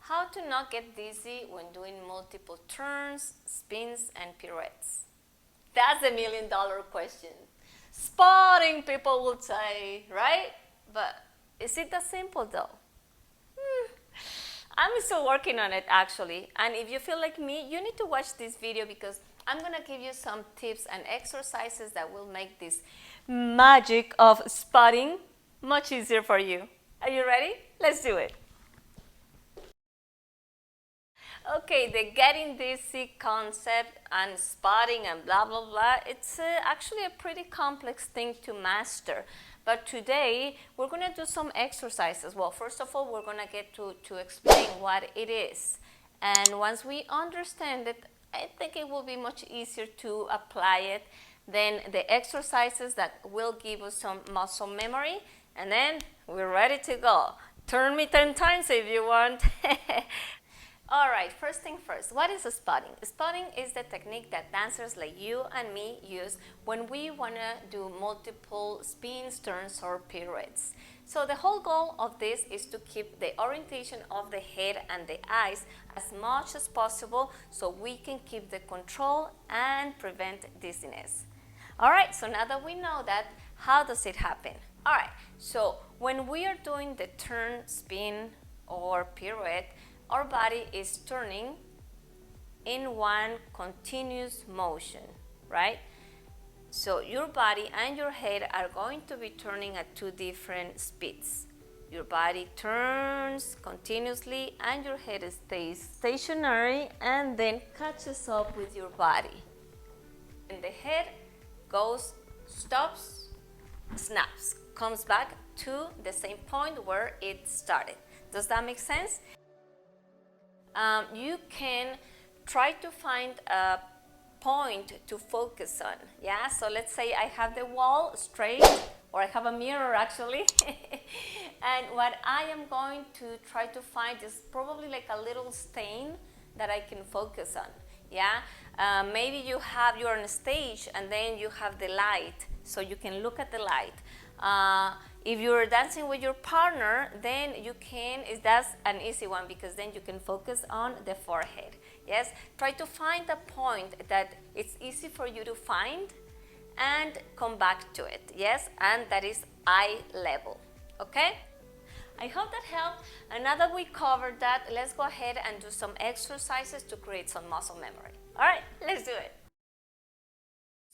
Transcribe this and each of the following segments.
How to not get dizzy when doing multiple turns, spins, and pirouettes? That's a $1,000,000 question. Spotting, people would say, right? But is it that simple though? I'm still working on it actually, and if you feel like me, you need to watch this video because I'm gonna give you some tips and exercises that will make this magic of spotting much easier for you. Are you ready? Let's do it. Okay, the getting dizzy concept and spotting and blah blah blah, it's actually a pretty complex thing to master. But today we're going to do some exercises. Well, first of all, we're going to get to explain what it is. And once we understand it, I think it will be much easier to apply it than the exercises that will give us some muscle memory. And then we're ready to go. Turn me 10 times if you want. All right, first thing first, what is spotting? Spotting is the technique that dancers like you and me use when we want to do multiple spins, turns, or pirouettes. So the whole goal of this is to keep the orientation of the head and the eyes as much as possible so we can keep the control and prevent dizziness. All right, so now that we know that, how does it happen? All right, so when we are doing the turn, spin, or pirouette, our body is turning in one continuous motion, right? So your body and your head are going to be turning at two different speeds. Your body turns continuously and your head stays stationary and then catches up with your body. And the head goes, stops, snaps, comes back to the same point where it started. Does that make sense? You can try to find a point to focus on. Yeah, so let's say I have the wall straight, or I have a mirror actually, and what I am going to try to find is probably like a little stain that I can focus on. Yeah, maybe you're on a stage and then you have the light, so you can look at the light. If you're dancing with your partner, then that's an easy one because then you can focus on the forehead. Yes, try to find a point that it's easy for you to find and come back to it. Yes, and that is eye level. Okay? I hope that helped. And now that we covered that, let's go ahead and do some exercises to create some muscle memory. All right, let's do it.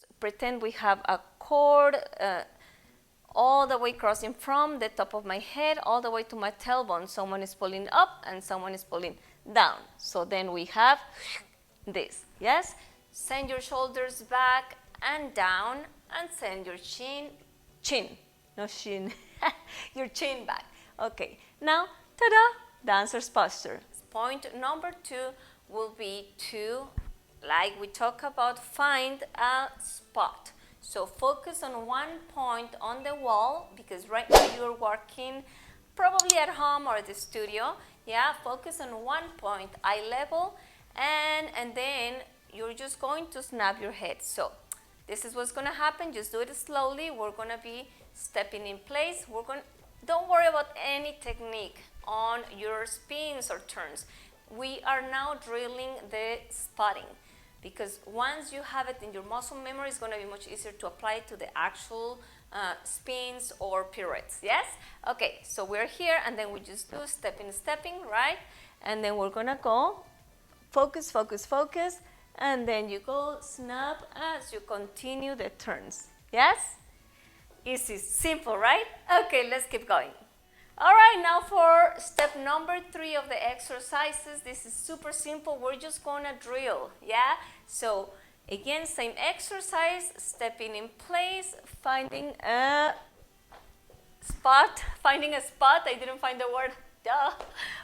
So pretend we have a cord all the way crossing from the top of my head all the way to my tailbone. Someone is pulling up and someone is pulling down. So then we have this, yes? Send your shoulders back and down and send your no shin, your chin back. Okay, now, ta-da, dancer's posture. Point number 2 will be to, like we talk about, find a spot. So focus on one point on the wall because right now you're working probably at home or the studio. Yeah, focus on one point, eye level, and then you're just going to snap your head. So this is what's going to happen. Just do it slowly. We're going to be stepping in place. Don't worry about any technique on your spins or turns. We are now drilling the spotting. Because once you have it in your muscle memory, it's going to be much easier to apply it to the actual spins or pirouettes. Yes? Okay, so we're here and then we just do stepping, right? And then we're going to go focus, focus, focus. And then you go snap as you continue the turns. Yes? Easy, simple, right? Okay, let's keep going. All right, now for step number 3 of the exercises. This is super simple. We're just going to drill, yeah? So, again, same exercise, stepping in place, finding a spot. I didn't find the word, duh.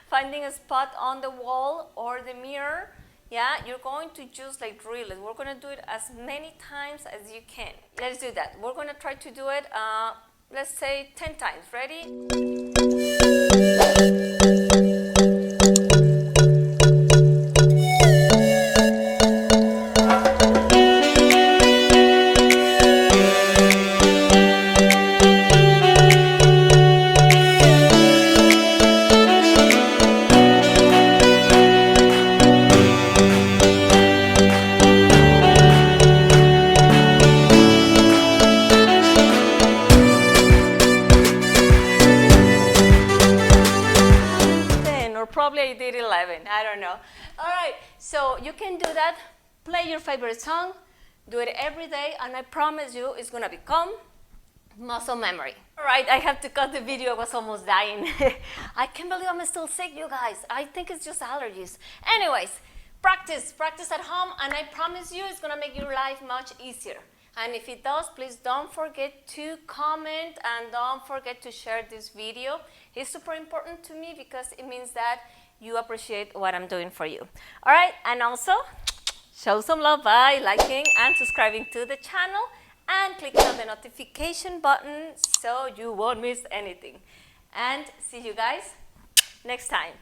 Finding a spot on the wall or the mirror. Yeah, you're going to just like drill it. We're going to do it as many times as you can. Let's do that. We're going to try to do it, let's say 10 times. Ready? probably I did 11, I don't know. All right, so you can do that. Play your favorite song, do it every day, and I promise you it's gonna become muscle memory. All right, I have to cut the video. I was almost dying. I can't believe I'm still sick, you guys. I think it's just allergies. Anyways, practice at home, and I promise you it's gonna make your life much easier. And if it does, please don't forget to comment and don't forget to share this video. It's super important to me because it means that you appreciate what I'm doing for you. All right, and also show some love by liking and subscribing to the channel and clicking on the notification button so you won't miss anything. And see you guys next time.